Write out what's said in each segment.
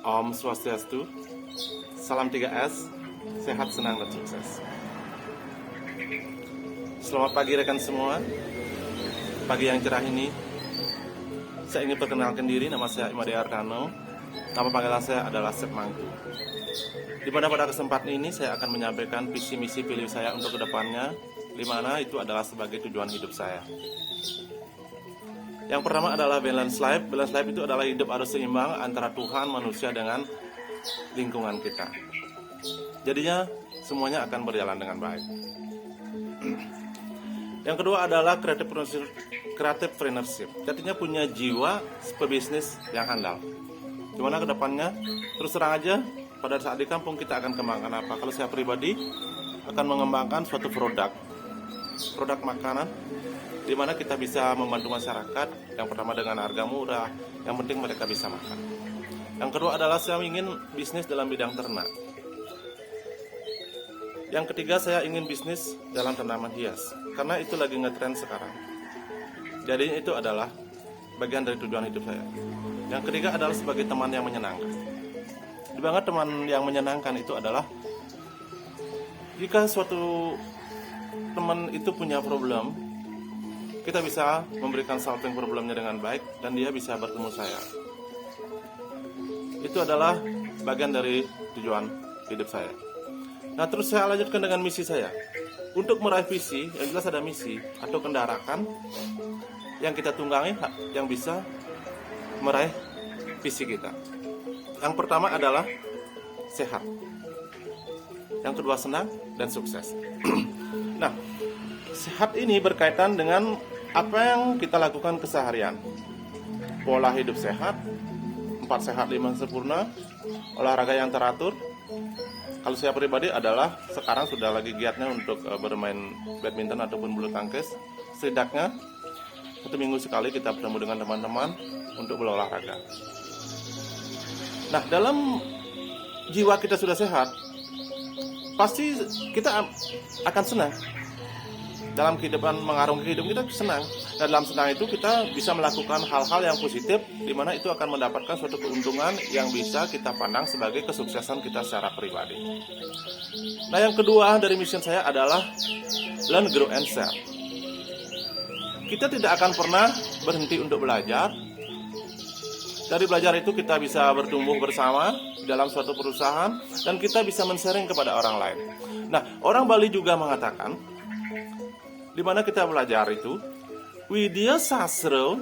Om Swastiastu, salam 3S, sehat, senang, dan sukses. Selamat pagi rekan semua. Pagi yang cerah ini, saya ingin perkenalkan diri. Nama saya Imade Arkano. Nama panggilan saya adalah Sep Mangku. Di mana pada kesempatan ini saya akan menyampaikan visi misi pilih saya untuk kedepannya, di mana itu adalah sebagai tujuan hidup saya. Yang pertama adalah balance life. Balance life itu adalah hidup harus seimbang antara Tuhan, manusia, dengan lingkungan kita. Jadinya semuanya akan berjalan dengan baik. Yang kedua adalah creative entrepreneurship. Jadinya punya jiwa pebisnis yang handal. Gimana ke depannya? Terus terang aja, pada saat di kampung kita akan kembangkan apa? Kalau saya pribadi akan mengembangkan suatu produk makanan, di mana kita bisa membantu masyarakat. Yang pertama dengan harga murah, yang penting mereka bisa makan. Yang kedua adalah saya ingin bisnis dalam bidang ternak. Yang ketiga saya ingin bisnis dalam tanaman hias, karena itu lagi ngetrend sekarang. Jadi itu adalah bagian dari tujuan hidup saya. Yang ketiga adalah sebagai teman yang menyenangkan. Di banget teman yang menyenangkan itu adalah jika suatu teman itu punya problem, kita bisa memberikan solving problemnya dengan baik dan dia bisa bertemu saya. Itu adalah bagian dari tujuan hidup saya. Nah, terus saya lanjutkan dengan misi saya. Untuk meraih visi, yang jelas ada misi atau kendaraan yang kita tunggangi yang bisa meraih visi kita. Yang pertama adalah sehat. Yang kedua senang dan sukses. Nah, sehat ini berkaitan dengan apa yang kita lakukan keseharian. Pola hidup sehat, 4 sehat 5 sempurna, olahraga yang teratur. Kalau saya pribadi adalah sekarang sudah lagi giatnya untuk bermain badminton ataupun bulu tangkis. Setidaknya 1 minggu sekali kita bertemu dengan teman-teman untuk berolahraga. Nah, dalam jiwa kita sudah sehat, pasti kita akan senang. Dalam kehidupan, mengarungi kehidupan kita senang. Dan dalam senang itu kita bisa melakukan hal-hal yang positif, di mana itu akan mendapatkan suatu keuntungan yang bisa kita pandang sebagai kesuksesan kita secara pribadi. Nah, yang kedua dari mission saya adalah learn, grow, and share. Kita tidak akan pernah berhenti untuk belajar. Dari belajar itu kita bisa bertumbuh bersama dalam suatu perusahaan dan kita bisa men-sharing kepada orang lain. Nah, orang Bali juga mengatakan, di mana kita belajar itu, Widya Sasro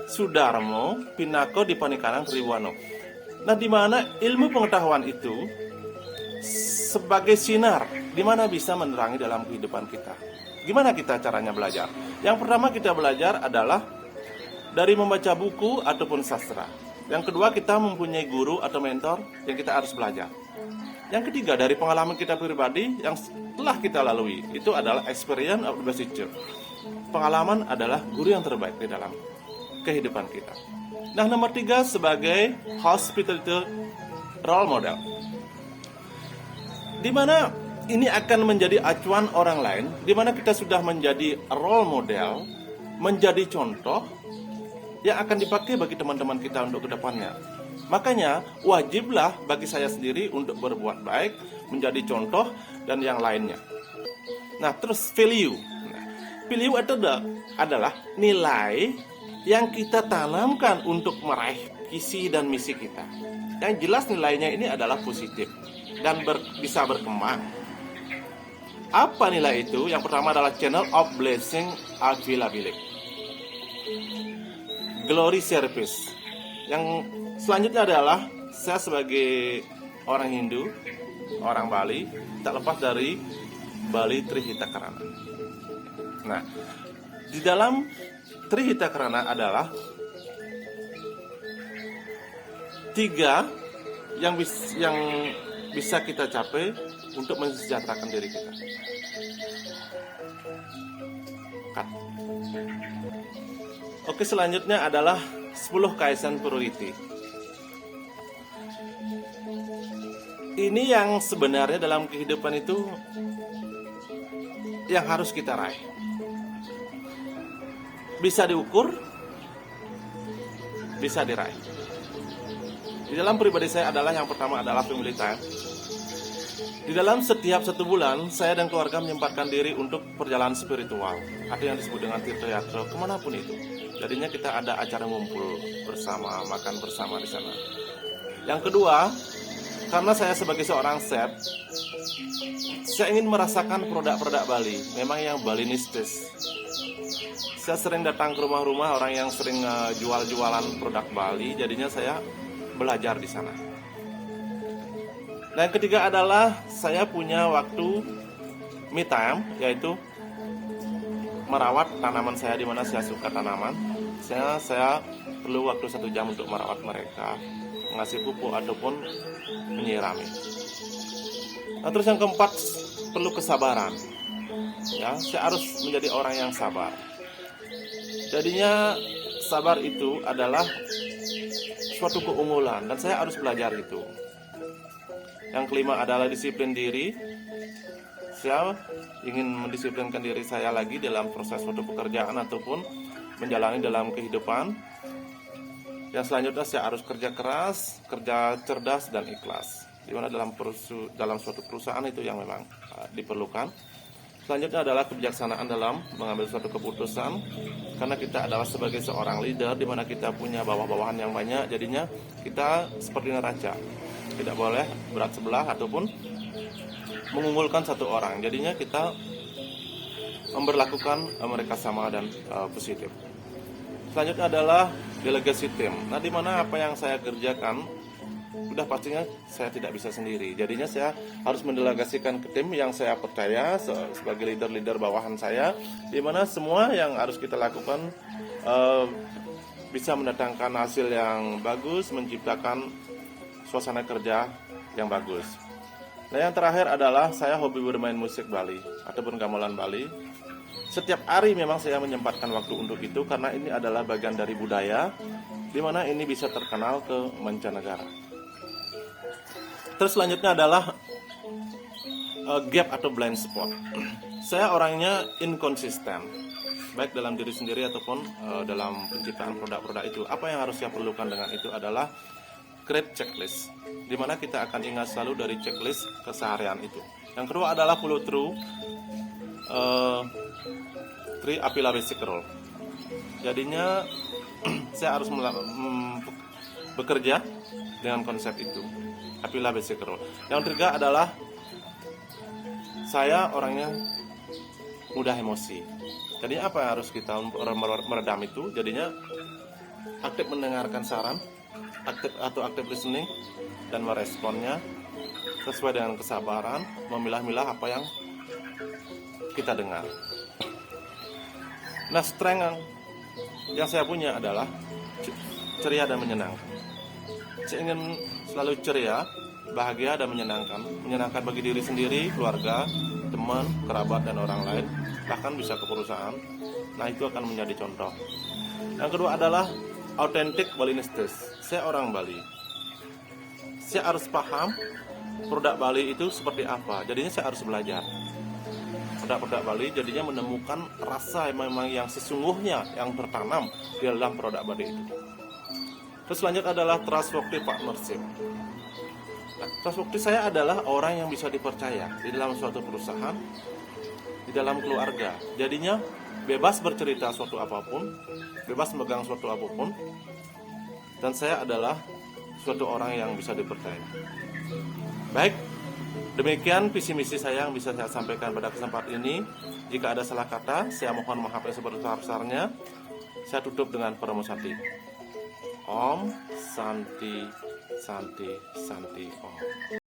Sudarmo Pinako Dipanikanan Triwano. Nah, di mana ilmu pengetahuan itu sebagai sinar, di mana bisa menerangi dalam kehidupan kita. Gimana kita caranya belajar? Yang pertama kita belajar adalah dari membaca buku ataupun sastra. Yang kedua kita mempunyai guru atau mentor yang kita harus belajar. Yang ketiga dari pengalaman kita pribadi yang telah kita lalui, itu adalah experience of the best teacher. Pengalaman adalah guru yang terbaik di dalam kehidupan kita. Nah, nomor 3 sebagai hospitality role model, di mana ini akan menjadi acuan orang lain, di mana kita sudah menjadi role model, menjadi contoh yang akan dipakai bagi teman-teman kita untuk kedepannya. Makanya wajiblah bagi saya sendiri untuk berbuat baik, menjadi contoh dan yang lainnya. Nah, terus value. Value itu adalah nilai yang kita tanamkan untuk meraih visi dan misi kita. Yang jelas nilainya ini adalah positif dan bisa berkembang. Apa nilai itu? Yang pertama adalah channel of blessing availability, glory service. Yang selanjutnya adalah saya sebagai orang Hindu, orang Bali, tak lepas dari Bali Trihita Karana. Nah, di dalam Trihita Karana adalah 3 yang bisa kita capai untuk mensejahterakan diri kita. Oke, selanjutnya adalah 10 Kaizen priority. Ini yang sebenarnya dalam kehidupan itu yang harus kita raih. Bisa diukur, bisa diraih. Di dalam pribadi saya adalah yang pertama adalah family time. Di dalam setiap 1 bulan, saya dan keluarga menyempatkan diri untuk perjalanan spiritual, atau yang disebut dengan tirtoyatra, kemanapun itu. Jadinya kita ada acara ngumpul bersama, makan bersama di sana. Yang kedua, karena saya sebagai seorang chef, saya ingin merasakan produk-produk Bali, memang yang Balinistis. Saya sering datang ke rumah-rumah orang yang sering jual-jualan produk Bali, jadinya saya belajar di sana. Dan yang ketiga adalah saya punya waktu me time, yaitu merawat tanaman saya di mana saya suka tanaman. Saya perlu waktu 1 jam untuk merawat mereka, mengasih pupuk ataupun menyirami. Nah, terus yang keempat, perlu kesabaran. Ya, saya harus menjadi orang yang sabar. Jadinya sabar itu adalah suatu keunggulan dan saya harus belajar itu. Yang kelima adalah disiplin diri. Saya ingin mendisiplinkan diri saya lagi dalam proses suatu pekerjaan ataupun menjalani dalam kehidupan. Yang selanjutnya saya harus kerja keras, kerja cerdas dan ikhlas. Dimana dalam suatu perusahaan itu yang memang diperlukan. Selanjutnya adalah kebijaksanaan dalam mengambil suatu keputusan. Karena kita adalah sebagai seorang leader, dimana kita punya bawah-bawahan yang banyak. Jadinya kita seperti neraca, tidak boleh berat sebelah ataupun mengunggulkan satu orang. Jadinya kita memperlakukan mereka sama dan positif. Selanjutnya adalah delegasi tim. Nah, di mana apa yang saya kerjakan sudah pastinya saya tidak bisa sendiri. Jadinya saya harus mendelegasikan ke tim yang saya percaya sebagai leader-leader bawahan saya, di mana semua yang harus kita lakukan bisa mendatangkan hasil yang bagus, menciptakan suasana kerja yang bagus. Nah, yang terakhir adalah saya hobi bermain musik Bali ataupun gamelan Bali. Setiap hari memang saya menyempatkan waktu untuk itu karena ini adalah bagian dari budaya, di mana ini bisa terkenal ke mancanegara. Terus selanjutnya adalah gap atau blind spot. Saya orangnya inkonsisten, baik dalam diri sendiri ataupun dalam penciptaan produk-produk itu. Apa yang harus saya perlukan dengan itu adalah create checklist, di mana kita akan ingat selalu dari checklist keseharian itu. Yang kedua adalah follow through 3 Apila basic rule. Jadinya saya harus bekerja dengan konsep itu. Apila basic rule. Yang ketiga adalah saya orangnya mudah emosi. Jadi apa yang harus kita meredam itu? Jadinya aktif mendengarkan saran, aktif listening dan meresponnya sesuai dengan kesabaran, memilah-milah apa yang kita dengar. Nah, strength yang saya punya adalah ceria dan menyenangkan. Saya ingin selalu ceria, bahagia dan menyenangkan. Menyenangkan bagi diri sendiri, keluarga, teman, kerabat dan orang lain, bahkan bisa ke perusahaan. Nah, itu akan menjadi contoh. Yang kedua adalah authentic Balinistis. Saya orang Bali. Saya harus paham produk Bali itu seperti apa. Jadinya saya harus belajar produk-produk Bali, jadinya menemukan rasa memang yang sesungguhnya yang tertanam di dalam produk Bali itu. Terus selanjutnya adalah trustworthy partnership. Nah, trustworthy saya adalah orang yang bisa dipercaya di dalam suatu perusahaan, di dalam keluarga. Jadinya bebas bercerita suatu apapun, bebas memegang suatu apapun, dan saya adalah suatu orang yang bisa dipercaya. Baik, demikian visi misi saya yang bisa saya sampaikan pada kesempatan ini. Jika ada salah kata, saya mohon maaf yang sebesar-besarnya. Saya tutup dengan Paramo Santi. Om Santi Santi Santi Om.